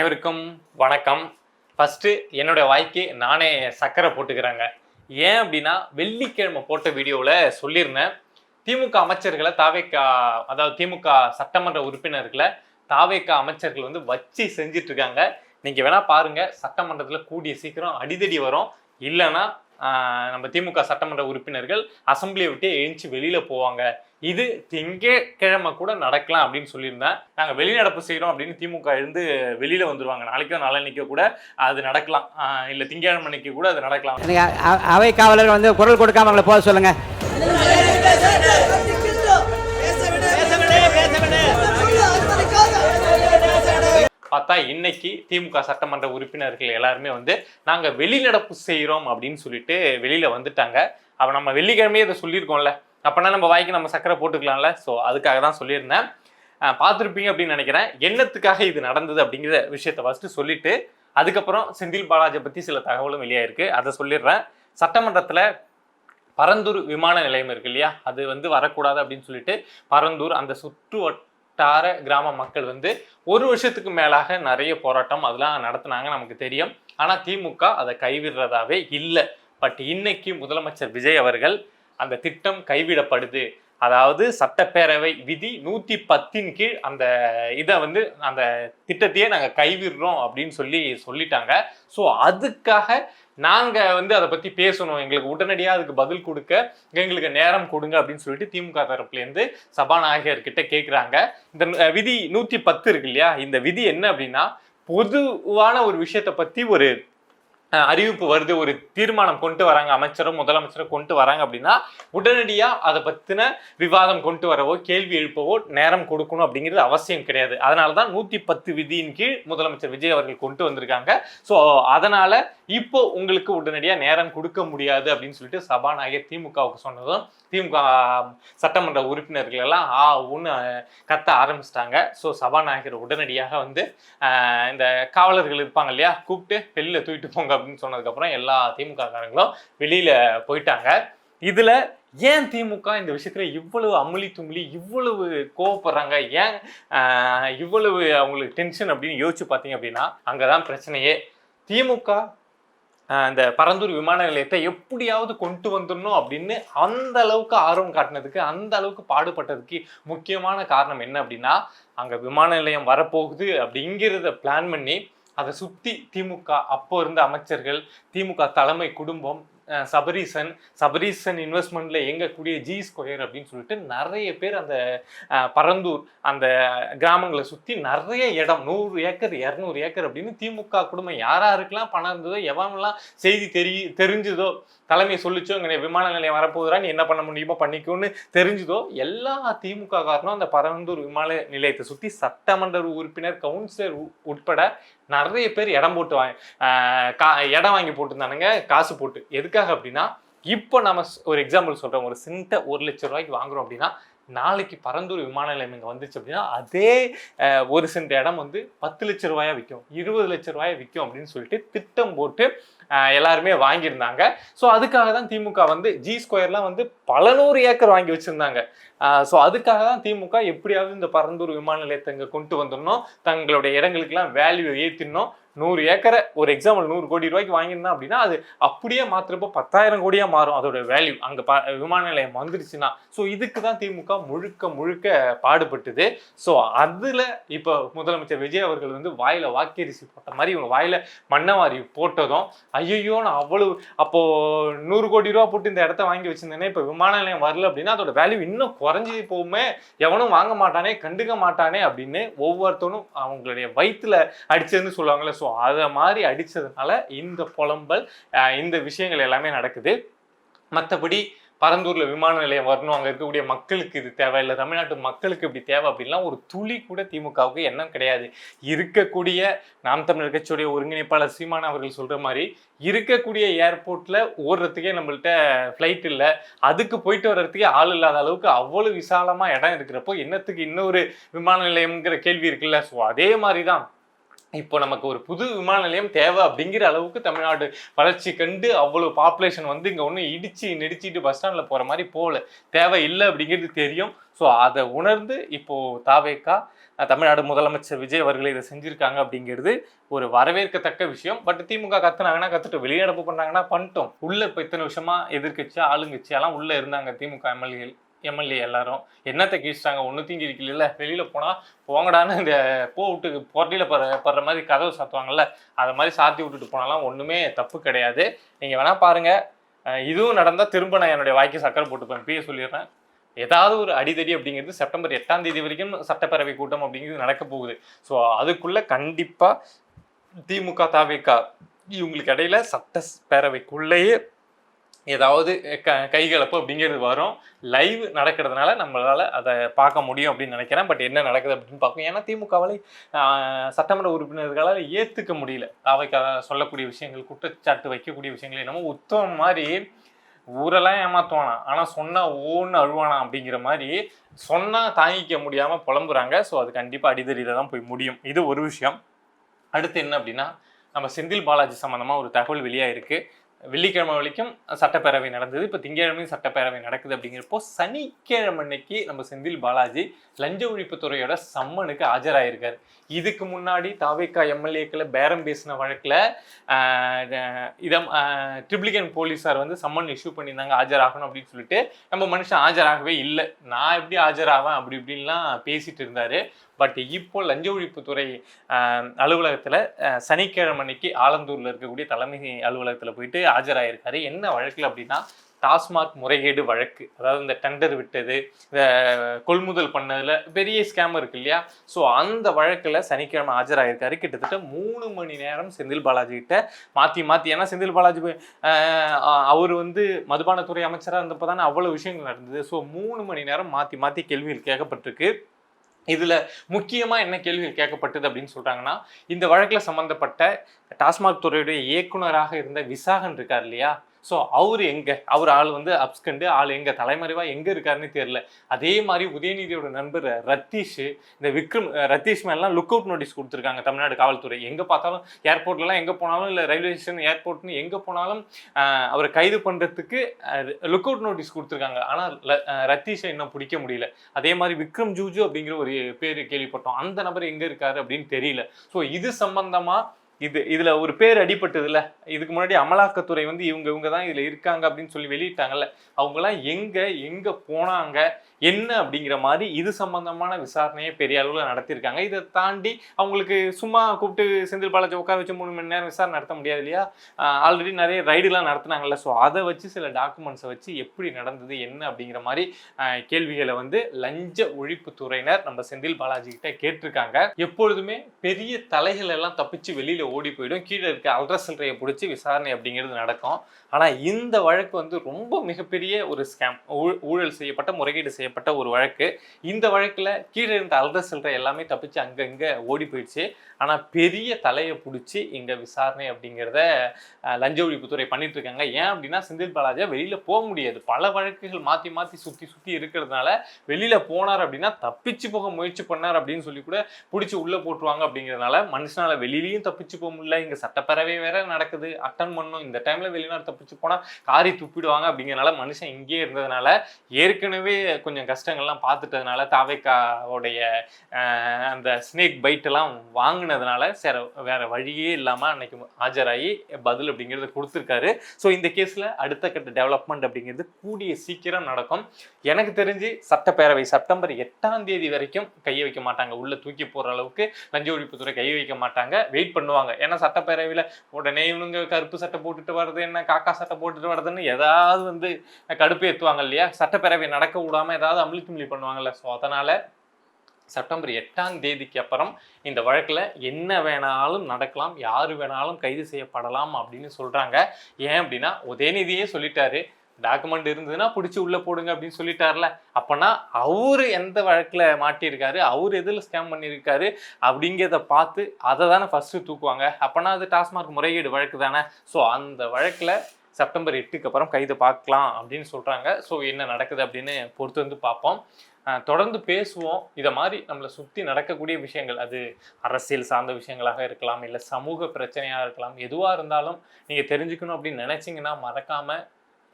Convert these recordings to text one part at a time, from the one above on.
அனைவருக்கும் வணக்கம். ஃபர்ஸ்ட் என்னோட வாய்க்கு நானே சக்கரை போட்டுக்கிறேங்க. ஏன் அப்படின்னா வெள்ளிக்கிழமை போட்ட வீடியோவில் சொல்லியிருந்தேன், திமுக அமைச்சர்களை அதாவது திமுக சட்டமன்ற உறுப்பினர்களை தாவேக்கா அமைச்சர்கள் வந்து வச்சு செஞ்சிட்டு இருக்காங்க. நீங்க வேணா பாருங்க, சட்டமன்றத்தில் கூடிய சீக்கிரம் அடிதடி வரும். இல்லைன்னா நம்ம திமுக சட்டமன்ற உறுப்பினர்கள் அசம்பிளியை விட்டு எழுந்து வெளியில போவாங்க. இது திங்கட்கிழமை கூட நடக்கலாம் அப்படின்னு சொல்லியிருந்தேன். நாங்கள் வெளிநடப்பு செய்கிறோம் அப்படின்னு திமுக எழுந்து வெளியில வந்துருவாங்க. நாளைக்கோ நாளன்னைக்கோ கூட அது நடக்கலாம், இல்லை திங்கட்கிழமை அன்னைக்கு கூட அது நடக்கலாம். அவை காவலர் வந்து குரல் கொடுக்காம அவங்களை போக சொல்லுங்க. பார்த்தா இன்னைக்கு திமுக சட்டமன்ற உறுப்பினர்கள் எல்லாருமே வந்து நாங்கள் வெளிநடப்பு செய்கிறோம் அப்படின்னு சொல்லிட்டு வெளியில வந்துட்டாங்க. அப்போ நம்ம வெள்ளிக்கிழமையே இதை சொல்லியிருக்கோம்ல, அப்போனா நம்ம வாய்க்கு நம்ம சக்கரை போட்டுக்கலாம்ல. ஸோ அதுக்காக தான் சொல்லியிருந்தேன். பார்த்துருப்பீங்க அப்படின்னு நினைக்கிறேன். என்னத்துக்காக இது நடந்தது அப்படிங்கிற விஷயத்த ஃபர்ஸ்ட் சொல்லிட்டு அதுக்கப்புறம் செந்தில் பாலாஜியை பற்றி சில தகவலும் வெளியாயிருக்கு, அதை சொல்லிடுறேன். சட்டமன்றத்தில் பரந்தூர் விமான நிலையம் இருக்கு இல்லையா, அது வந்து வரக்கூடாது அப்படின்னு சொல்லிட்டு பரந்தூர் அந்த சுற்று வட்டார கிராம மக்கள் வந்து ஒரு வருஷத்துக்கு மேலாக நிறைய போராட்டம் அதெல்லாம் நடத்தினாங்க, நமக்கு தெரியும். ஆனால் திமுக அதை கைவிடுறதாவே இல்லை. பட் இன்னைக்கு முதலமைச்சர் விஜய் அவர்கள் அந்த திட்டம் கைவிடப்படுது, அதாவது சட்டப்பேரவை விதி 110 கீழ் அந்த இதை வந்து அந்த திட்டத்தையே நாங்கள் கைவிடுறோம் அப்படின்னு சொல்லிட்டாங்க. ஸோ அதுக்காக நாங்கள் வந்து அதை பற்றி பேசணும், எங்களுக்கு உடனடியாக அதுக்கு பதில் கொடுக்க எங்களுக்கு நேரம் கொடுங்க அப்படின்னு சொல்லிட்டு திமுக தரப்புலேருந்து சபாநாயகர்கிட்ட கேட்குறாங்க. இந்த விதி 110 இருக்கு இல்லையா, இந்த விதி என்ன அப்படின்னா, பொதுவான ஒரு விஷயத்தை பற்றி ஒரு அறிவிப்பு வருது, ஒரு தீர்மானம் கொண்டு வராங்க, அமைச்சரும் முதலமைச்சரும் கொண்டு வராங்க அப்படின்னா உடனடியாக அதை பற்றின விவாதம் கொண்டு வரவோ கேள்வி எழுப்பவோ நேரம் கொடுக்கணும் அப்படிங்கிறது அவசியம் கிடையாது. அதனால தான் 110 விதியின் கீழ் முதலமைச்சர் விஜய் அவர்கள் கொண்டு வந்திருக்காங்க. ஸோ அதனால இப்போ உங்களுக்கு உடனடியாக நேரம் கொடுக்க முடியாது அப்படின்னு சொல்லிட்டு சபாநாயகர் திமுகவுக்கு சொன்னதும் திமுக சட்டமன்ற உறுப்பினர்கள் எல்லாம் ஒன்று கத்த ஆரம்பிச்சிட்டாங்க. ஸோ சபாநாயகர் உடனடியாக வந்து இந்த காவலர்கள் இருப்பாங்க இல்லையா, கூப்பிட்டு வெளியில தூக்கிட்டு போங்க அப்படின்னு சொன்னதுக்கப்புறம் எல்லா திமுக காரங்களும் வெளியில போயிட்டாங்க. இதுல ஏன் திமுக இந்த விஷயத்துல இவ்வளவு அமுலி தும்ளி இவ்வளவு கோவப்படுறாங்க, ஏன் இவ்வளவு அவங்களுக்கு டென்ஷன் அப்படின்னு யோசிச்சு பார்த்தீங்க அப்படின்னா அங்கதான் பிரச்சனையே. திமுக இந்த பரந்தூர் விமான நிலையத்தை எப்படியாவது கொண்டு வந்துடணும் அப்படின்னு அந்த அளவுக்கு ஆர்வம் காட்டினதுக்கு, அந்த அளவுக்கு பாடுபட்டதுக்கு முக்கியமான காரணம் என்ன அப்படின்னா, அங்கே விமான நிலையம் வரப்போகுது அப்படிங்கிறத பிளான் பண்ணி அதை சுற்றி திமுக அப்போ இருந்த அமைச்சர்கள், திமுக தலைமை குடும்பம், சபரீசன் இன்வெஸ்ட்மெண்ட்ல இயங்கக்கூடிய G2 அப்படின்னு சொல்லிட்டு நிறைய பேர் அந்த பரந்தூர் அந்த கிராமங்களை சுற்றி நிறைய இடம் 100 ஏக்கர் 200 ஏக்கர் அப்படின்னு திமுக குடும்பம் யாராருக்கெல்லாம் பணம் இருந்ததோ, எவனெல்லாம் செய்தி தெரிஞ்சதோ, தலைமை சொல்லிச்சோ இங்கே விமான நிலையம் வரப்போகுதுரா நீ என்ன பண்ண முடியுமோ பண்ணிக்கோன்னு தெரிஞ்சுதோ, எல்லா திமுக காரணம் அந்த பரந்தூர் விமான நிலையத்தை சுற்றி சட்டமன்ற உறுப்பினர், கவுன்சிலர் உட்பட நிறைய பேர் இடம் வாங்கி போட்டுருந்தானுங்க, காசு போட்டு. எதுக்காக அப்படின்னா, இப்போ நம்ம ஒரு எக்ஸாம்பிள் சொல்றோம், ஒரு சென்ட்டை 1 லட்சம் ரூபாய்க்கு வாங்குறோம் அப்படின்னா நாளைக்கு பரந்தூர் விமான நிலையம் இங்கே வந்துச்சு அப்படின்னா அதே 1 சென்ட் இடம் வந்து 10 லட்சம் ரூபாயா விற்கும், 20 லட்சம் ரூபாயா விற்கும் அப்படின்னு சொல்லிட்டு திட்டம் போட்டு எல்லாருமே வாங்கியிருந்தாங்க. ஸோ அதுக்காக தான் திமுக வந்து G2 வந்து பல 100 ஏக்கர் வாங்கி வச்சிருந்தாங்க. ஸோ அதுக்காக தான் திமுக எப்படியாவது இந்த பரந்தூர் விமான நிலையத்தை இங்கே கொண்டு வந்துடணும், தங்களுடைய இடங்களுக்கெல்லாம் வேல்யூ ஏற்றிடணும். 100 ஏக்கரை ஒரு எக்ஸாம்பிள் 100 கோடி ரூபாய்க்கு வாங்கியிருந்தா அப்படின்னா அது அப்படியே மாத்திரப்போ 10,000 கோடியா மாறும் அதோட வேல்யூ அங்கே விமான நிலையம் வந்துருச்சுன்னா. ஸோ இதுக்கு தான் திமுக முழுக்க பாடுபட்டுது. ஸோ அதில் இப்போ முதலமைச்சர் விஜய் அவர்கள் வந்து வாயில வாக்கரிசி போட்ட மாதிரி இவங்க வாயில மண்ணவாரி போட்டதும், ஐயோ நான் அவ்வளவு அப்போ 100 கோடி ரூபா போட்டு இந்த இடத்த வாங்கி வச்சிருந்தேனே, இப்போ விமான நிலையம் வரல அப்படின்னா அதோட வேல்யூ இன்னும் குறைஞ்சி போகுமே, எவனும் வாங்க மாட்டானே, கண்டுக்க மாட்டானே அப்படின்னு ஒவ்வொருத்தனும் அவங்களுடைய வயிற்றுல அடிச்சதுன்னு சொல்லுவாங்கல்ல. ஸோ அதை மாதிரி அடிச்சதுனால இந்த புலம்பல், இந்த விஷயங்கள் எல்லாமே நடக்குது. மற்றபடி பரந்தூர்ல விமான நிலையம் வரணும், அங்க இருக்கக்கூடிய மக்களுக்கு இது தேவை, இல்லை தமிழ்நாட்டு மக்களுக்கு இப்படி தேவை அப்படின்லாம் ஒரு துளி கூட திமுகவுக்கு எண்ணம் கிடையாது. இருக்கக்கூடிய நாம் தமிழர் கட்சியுடைய ஒருங்கிணைப்பாளர் சீமான் அவர்கள் சொல்ற மாதிரி இருக்கக்கூடிய ஏர்போர்ட்ல ஓடுறதுக்கே நம்மள்ட்ட ஃப்ளைட் இல்லை, அதுக்கு போயிட்டு வர்றதுக்கே ஆள் இல்லாத அளவுக்கு அவ்வளவு விசாலமா இடம் இருக்கிறப்போ என்னத்துக்கு இன்னொரு விமான நிலையம்ங்கிற கேள்வி இருக்குல்ல. ஸோ அதே மாதிரி தான் இப்போ நமக்கு ஒரு புது விமான நிலையம் தேவை அப்படிங்கிற அளவுக்கு தமிழ்நாடு வளர்ச்சி கண்டு அவ்வளவு பாப்புலேஷன் வந்து இங்கே ஒன்றும் நெடிச்சிட்டு பஸ் ஸ்டாண்டில் போகிற மாதிரி போகல, தேவை இல்லை அப்படிங்கிறது தெரியும். ஸோ அதை உணர்ந்து இப்போ தாவேக்கா தமிழ்நாடு முதலமைச்சர் விஜய் அவர்கள் இதை செஞ்சிருக்காங்க அப்படிங்கிறது ஒரு வரவேற்கத்தக்க விஷயம். பட் திமுக கத்துனாங்கன்னா கத்துட்டு, வெளிநடப்பு பண்ணாங்கன்னா பண்ணிட்டோம். உள்ள இப்போ இத்தனை வருஷமா எதிர்கட்சி ஆளுங்கட்சி எல்லாம் உள்ள இருந்தாங்க. திமுக எம்எல்ஏ எல்லாரும் என்னத்தை கீழ்ச்சிட்டாங்க, ஒன்றுத்தையும் கிழிக்கல. வெளியில போனா போங்கடான்னு இந்த விட்டு பொரட்டியில படுற மாதிரி கதவு சாத்துவாங்கல்ல, அதை மாதிரி சாத்தி விட்டுட்டு போனாலாம் ஒண்ணுமே தப்பு கிடையாது. நீங்க வேணா பாருங்க, இதுவும் நடந்தா திரும்ப நான் என்னுடைய வாய்க்கு சக்கரை போட்டுப்பேன். இப்பயே சொல்லிடுறேன். ஏதாவது ஒரு அடிதடி அப்படிங்கிறது செப்டம்பர் 8ஆம் தேதி வரைக்கும் சட்டப்பேரவை கூட்டம் அப்படிங்கிறது நடக்க போகுது. ஸோ அதுக்குள்ள கண்டிப்பா திமுக தவிக இவங்களுக்கு இடையில சட்டப்பேரவைக்குள்ளேயே ஏதாவது கைகலப்பு அப்படிங்கிறது வரும். லைவ் நடக்கிறதுனால நம்மளால அதை பார்க்க முடியும் அப்படின்னு நினைக்கிறேன். பட் என்ன நடக்குது அப்படின்னு பார்க்கணும். ஏன்னா திமுகவால் சட்டமன்ற உறுப்பினர்களால் ஏற்றுக்க முடியல. தவிக சொல்லக்கூடிய விஷயங்கள், குற்றச்சாட்டு வைக்கக்கூடிய விஷயங்கள் என்னமோ உத்தமம் மாதிரி ஊரெல்லாம் ஏமாத்துவானா, ஆனால் சொன்னால் ஓன்னு அழுவானா அப்படிங்கிற மாதிரி சொன்னால் தாங்கிக்க முடியாமல் புலம்புறாங்க. ஸோ அது கண்டிப்பாக அடிதடியில் தான் போய் முடியும். இது ஒரு விஷயம். அடுத்து என்ன அப்படின்னா, நம்ம செந்தில் பாலாஜி சம்மந்தமாக ஒரு தகவல் வெளியாயிருக்கு. வெள்ளிக்கிழமை வரைக்கும் சட்டப்பேரவை நடந்தது. இப்போ திங்கட்கிழமையும் சட்டப்பேரவை நடக்குது. அப்படிங்கிறப்போ சனிக்கிழமை அன்னைக்கு நம்ம செந்தில் பாலாஜி லஞ்ச ஒழிப்புத்துறையோட சம்மனுக்கு ஆஜராயிருக்காரு. இதுக்கு முன்னாடி தவிக எம்எல்ஏக்களை பேரம் பேசின வழக்கில் ட்ரிப்ளிகன் போலீஸார் வந்து சம்மன் இஷ்யூ பண்ணியிருந்தாங்க ஆஜராகணும் அப்படின்னு சொல்லிட்டு. நம்ம மனுஷன் ஆஜராகவே இல்லை. நான் எப்படி ஆஜராவேன் அப்படி இப்படின்லாம் பேசிட்டு இருந்தாரு. பட் இப்போ லஞ்ச ஒழிப்புத்துறை அலுவலகத்தில் சனிக்கிழமை அன்னைக்கு ஆலந்தூரில் இருக்கக்கூடிய தலைமை அலுவலகத்தில் போயிட்டு ஆஜராயிருக்காரு. என்ன வழக்கில் அப்படின்னா, டாஸ்மாக் முறைகேடு வழக்கு. அதாவது இந்த டெண்டர் விட்டது, இந்த கொள்முதல் பண்ணதில் பெரிய ஸ்கேம் இருக்கு இல்லையா. ஸோ அந்த வழக்கில் சனிக்கிழமை ஆஜராயிருக்காரு. கிட்டத்தட்ட 3 மணி நேரம் செந்தில் பாலாஜி கிட்ட மாற்றி ஏன்னா செந்தில் பாலாஜி அவர் வந்து மதுபானத்துறை அமைச்சராக இருந்தப்போ தானே அவ்வளோ விஷயங்கள் நடந்தது. ஸோ 3 மணி நேரம் மாற்றி கேள்விகள் கேட்கப்பட்டிருக்கு. இதுல முக்கியமா என்ன கேள்விகள் கேட்கப்பட்டது அப்படின்னு சொல்றாங்கன்னா, இந்த வழக்குல சம்பந்தப்பட்ட டாஸ்மாக் துறையுடைய இயக்குனராக இருந்த விசாகன் இருக்கார் இல்லையா. ஸோ அவர் எங்க, அவர் ஆள் வந்து அப்ஸ்கண்டு, ஆள் எங்க தலைமறைவா எங்க இருக்காருன்னு தெரியல. அதே மாதிரி உதயநிதியோட நண்பர் ரத்தீஷ், இந்த விக்ரம் ரத்தீஷ் மேலாம் லுக் அவுட் நோட்டீஸ் கொடுத்துருக்காங்க தமிழ்நாடு காவல்துறை. எங்க பார்த்தாலும் ஏர்போர்ட்லாம் எங்க போனாலும், இல்லை ரயில்வே ஸ்டேஷன் ஏர்போர்ட்னு எங்க போனாலும் அவரை கைது பண்றதுக்கு லுக் அவுட் நோட்டீஸ் கொடுத்துருக்காங்க. ஆனால் ரத்தீஷை இன்னும் பிடிக்க முடியல. அதே மாதிரி விக்ரம் ஜூஜு அப்படிங்கிற ஒரு பேர் கேள்விப்பட்டோம். அந்த நபர் எங்க இருக்காரு அப்படின்னு தெரியல. ஸோ இது சம்பந்தமா இதுல ஒரு பேர் அடிபட்டதுல, இதுக்கு முன்னாடி அமலாக்கத்துறை வந்து இவங்க தான் இதுல இருக்காங்க அப்படின்னு சொல்லி வெளியிட்டாங்கல்ல, அவங்கெல்லாம் எங்க போனாங்க என்ன அப்படிங்கிற மாதிரி இது சம்பந்தமான விசாரணையை பெரிய அளவில் நடத்தியிருக்காங்க. இதை தாண்டி அவங்களுக்கு சும்மா கூப்பிட்டு செந்தில் பாலாஜி உட்கார வச்சு 3 மணி நேரம் விசாரணை நடத்த முடியாது இல்லையா. ஆல்ரெடி நிறைய ரைடுலாம் நடத்தினாங்கல்ல. ஸோ அதை வச்சு சில டாக்குமெண்ட்ஸை வச்சு எப்படி நடந்தது என்ன அப்படிங்கிற மாதிரி கேள்விகளை வந்து லஞ்ச ஒழிப்புத்துறையினர் நம்ம செந்தில் பாலாஜி கிட்ட கேட்டிருக்காங்க. எப்பொழுதுமே பெரிய தலைகள் எல்லாம் தப்பிச்சு வெளியில ஓடி போயிடும், கீழே இருக்க அல்ட்ரா பிடிச்சி விசாரணை அப்படிங்கிறது நடக்கும். ஆனால் இந்த வழக்கு வந்து ரொம்ப மிகப்பெரிய ஒரு ஸ்கேம், ஊழல் செய்யப்பட்ட, முறைகேடு செய்யப்பட்ட ஒரு வழக்கு. இந்த வழக்கில் கீழே இருந்த அல்ட்ரா எல்லாமே தப்பிச்சு அங்கங்கே ஓடி போயிடுச்சு. ஆனால் பெரிய தலையை பிடிச்சி இங்கே விசாரணை அப்படிங்கிறத லஞ்ச ஒழிப்புத்துறை பண்ணிட்டு இருக்காங்க. ஏன் அப்படின்னா, செந்தில் பாலாஜியா வெளியில் போக முடியாது. பல வழக்குகள் மாற்றி சுற்றி இருக்கிறதுனால வெளியில் போனார் அப்படின்னா தப்பிச்சு போக முயற்சி பண்ணார் அப்படின்னு சொல்லி கூட பிடிச்சி உள்ளே போட்டுருவாங்க. அப்படிங்கிறதுனால மனுஷனால வெளியிலையும் தப்பிச்சு போக முடியல. இங்கே சட்டப்பேரவை வேற நடக்குது, அட்டன் பண்ணும். இந்த டைமில் வெளிநாடு தப்பிச்சு போனால் காரி துப்பிடுவாங்க. அப்படிங்கிறனால மனுஷன் இங்கே இருந்ததுனால, ஏற்கனவே கொஞ்சம் கஷ்டங்கள்லாம் பார்த்துட்டதுனால, தாவேக்காவுடைய அந்த ஸ்னேக் பைட்டெல்லாம் வாங்கினதுனால சரி வேற வழியே இல்லாமல் அன்னைக்கு ஆஜராகி பதில் அப்படிங்கிறத கொடுத்துருக்காரு. ஸோ இந்த கேஸில் அடுத்த கட்ட டெவலப்மெண்ட் அப்படிங்கிறது கூடிய சீக்கிரம் நடக்கும். எனக்கு தெரிஞ்சு சட்டப்பேரவை செப்டம்பர் 8ஆம் தேதி வரைக்கும் கையை வைக்க மாட்டாங்க. உள்ள தூக்கி போகிற அளவுக்கு லஞ்ச ஒழிப்புத்துறை கையை வைக்க மாட்டாங்க, வெயிட் பண்ணுவாங்க. ஏன்னா சட்டப்பேரவையில் உடனே இவனுங்க கருப்பு சட்டை போட்டுட்டு வர்றது என்ன, காக்கா சட்டை போட்டுட்டு வர்றதுன்னு ஏதாவது வந்து கடுப்பு ஏற்றுவாங்க இல்லையா. சட்டப்பேரவை நடக்க விடாமல் ஏதாவது அமளி தும்ளி பண்ணுவாங்கல்ல. ஸோ அதனால் செப்டம்பர் 8ஆம் தேதிக்கு அப்புறம் இந்த வழக்கில் என்ன வேணாலும் நடக்கலாம், யார் வேணாலும் கைது செய்யப்படலாம் அப்படின்னு சொல்கிறாங்க. ஏன் அப்படின்னா, உதயநிதியே சொல்லிட்டாரு, டாக்குமெண்ட் இருந்ததுன்னா பிடிச்சி உள்ளே போடுங்க அப்படின்னு சொல்லிட்டார்ல. அப்போனா அவரு எந்த வழக்கில் மாட்டியிருக்காரு, அவர் எதில் ஸ்கேம் பண்ணியிருக்காரு அப்படிங்கிறத பார்த்து அதை தானே ஃபஸ்ட்டு தூக்குவாங்க. அப்போனா அது டாஸ்மாக் முறைகேடு வழக்கு தானே. ஸோ அந்த வழக்கில் செப்டம்பர் 8க்கு அப்புறம் கைது பார்க்கலாம் அப்படின்னு சொல்கிறாங்க. ஸோ என்ன நடக்குது அப்படின்னு பொறுத்து வந்து பார்ப்போம். தொடர்ந்து பேசுவோம். இதை மாதிரி நம்மளை சுற்றி நடக்கக்கூடிய விஷயங்கள், அது அரசியல் சார்ந்த விஷயங்களாக இருக்கலாம், இல்லை சமூக பிரச்சனையாக இருக்கலாம், எதுவாக இருந்தாலும் நீங்கள் தெரிஞ்சுக்கணும் அப்படின்னு நினச்சிங்கன்னா மறக்காமல்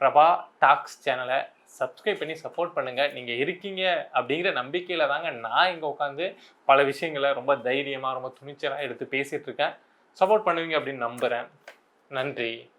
பிரபா டாக்ஸ் சேனலை சப்ஸ்கிரைப் பண்ணி சப்போர்ட் பண்ணுங்க. நீங்க இருக்கீங்க அப்படிங்கிற நம்பிக்கையில தாங்க நான் இங்க உட்காந்து பல விஷயங்களை ரொம்ப தைரியமா ரொம்ப துணிச்சலா எடுத்து பேசிட்டு இருக்கேன். சப்போர்ட் பண்ணுவீங்க அப்படின்னு நம்புறேன். நன்றி.